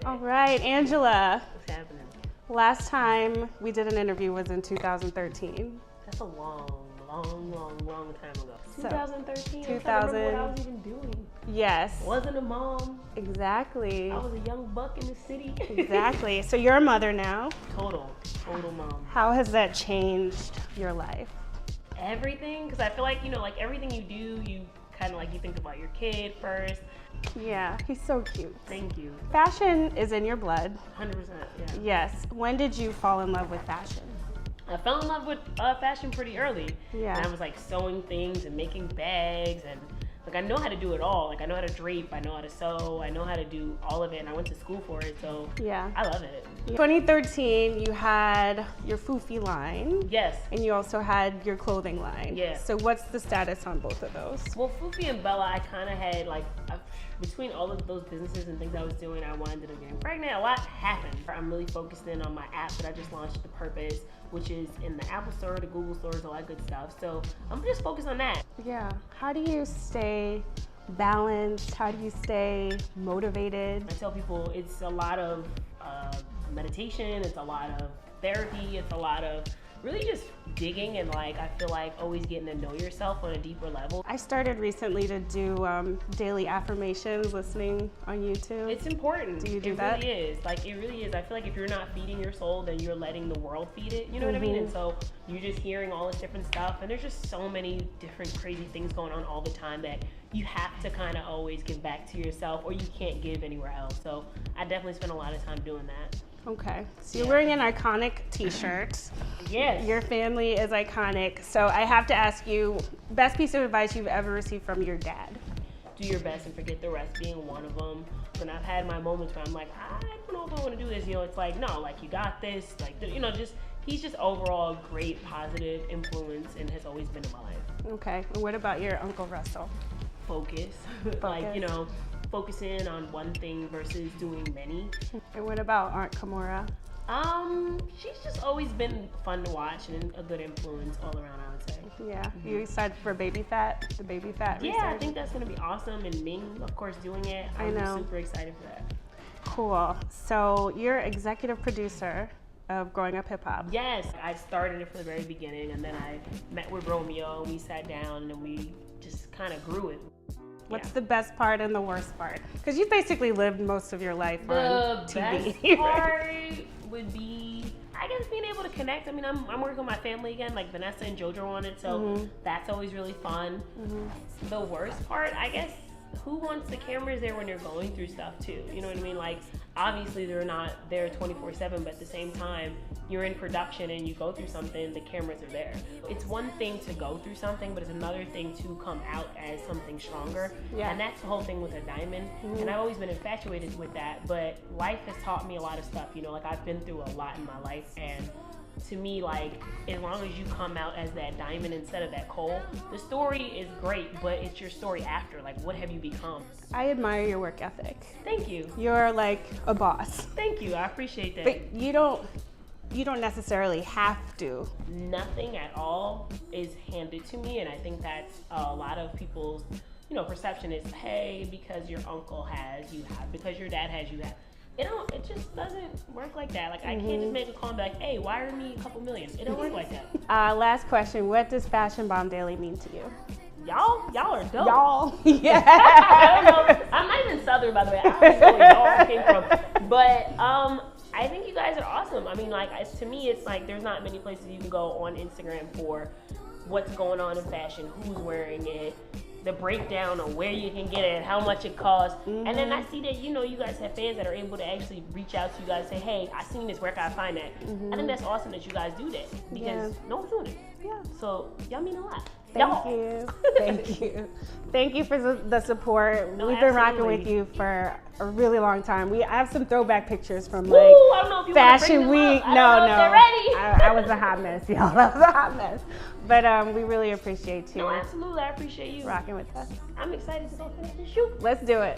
today. All right, Angela. What's happening? Last time we did an interview was in 2013. That's a long time ago. So, 2013? 2000. I don't remember what I was even doing. Yes. Wasn't a mom. Exactly. I was a young buck in the city. Exactly. So you're a mother now. Total mom. How has that changed your life? Everything, because I feel like, like everything you do, you kind of like, you think about your kid first. Yeah, he's so cute. Thank you. Fashion is in your blood. 100%, yeah. Yes. When did you fall in love with fashion? I fell in love with fashion pretty early. Yeah. And I was like sewing things and making bags, and like I know how to do it all. Like I know how to drape, I know how to sew, I know how to do all of it, and I went to school for it, so yeah, I love it. 2013, you had your Foofy line. Yes. And you also had your clothing line. Yeah. So what's the status on both of those? Well, Foofy and Bella, I kind of had like, between all of those businesses and things I was doing, I wound up getting pregnant. A lot happened. I'm really focused in on my app that I just launched, The Purpose, which is in the Apple Store, the Google stores, all that good stuff. So I'm just focused on that. Yeah. How do you stay balanced? How do you stay motivated? I tell people it's a lot of meditation, it's a lot of therapy, it's a lot of really just digging and like, I feel like always getting to know yourself on a deeper level. I started recently to do daily affirmations, listening on YouTube. It's important. Do you do that? It really is. Like, it really is. I feel like if you're not feeding your soul, then you're letting the world feed it. You know what I mean? And so you're just hearing all this different stuff, and there's just so many different crazy things going on all the time that you have to kind of always give back to yourself, or you can't give anywhere else. So I definitely spend a lot of time doing that. Okay, so you're wearing an iconic t-shirt. Yes. Your family is iconic. So I have to ask you, best piece of advice you've ever received from your dad? Do your best and forget the rest, being one of them. When I've had my moments where I'm like, I don't know if I want to do this, it's like, no, like, you got this. Like, he's just overall a great positive influence and has always been in my life. Okay, and what about your Uncle Russell? Focus. Like, focusing on one thing versus doing many. And what about Aunt Kimora? She's just always been fun to watch and a good influence all around, I would say. Yeah. You excited for Baby Fat? The Baby Fat research? Yeah, I think that's gonna be awesome, and Ming, of course, doing it. I'm super excited for that. Cool. So you're executive producer of Growing Up Hip Hop. Yes, I started it from the very beginning, and then I met with Romeo, and we sat down, and we just kind of grew it. What's the best part and the worst part? Because you basically lived most of your life on TV. The best part would be, I guess, being able to connect. I mean, I'm working with my family again, like Vanessa and JoJo on it, so that's always really fun. The worst part, I guess, who wants the cameras there when you're going through stuff too? You know what I mean? Like, obviously they're not there 24/7, but at the same time, you're in production and you go through something, the cameras are there. It's one thing to go through something, but it's another thing to come out as something stronger. Yeah. And that's the whole thing with a diamond. And I've always been infatuated with that, but life has taught me a lot of stuff. Like, I've been through a lot in my life, and to me, like, as long as you come out as that diamond instead of that coal, the story is great, but it's your story after. Like, what have you become? I admire your work ethic. Thank you. You're like a boss. Thank you. I appreciate that. But you don't necessarily have to. Nothing at all is handed to me, and I think that's a lot of people's, perception is, hey, because your uncle has, you have. Because your dad has, you have. It just doesn't work like that. Like, I can't just make a call and be like, hey, wire me a couple million. It don't work like that. Last question. What does Fashion Bombelli mean to you? Y'all are dope. Y'all? Yeah. I don't know. I'm not even Southern, by the way. I don't know where y'all came from. But I think you guys are awesome. I mean, like, to me, it's like there's not many places you can go on Instagram for what's going on in fashion, who's wearing it, the breakdown of where you can get it, how much it costs. And then I see that, you guys have fans that are able to actually reach out to you guys and say, hey, I seen this, where can I find that? I think that's awesome that you guys do that, because no one's doing it. Yeah. So y'all mean a lot. Thank you. Thank you. Thank you for the support. No, We've been rocking with you for a really long time. I have some throwback pictures from like I don't know if you Fashion Week. No. They're ready. I was a hot mess, y'all. I was a hot mess. But we really appreciate you. No, absolutely. I appreciate you rocking with us. I'm excited to go finish the shoot. Let's do it.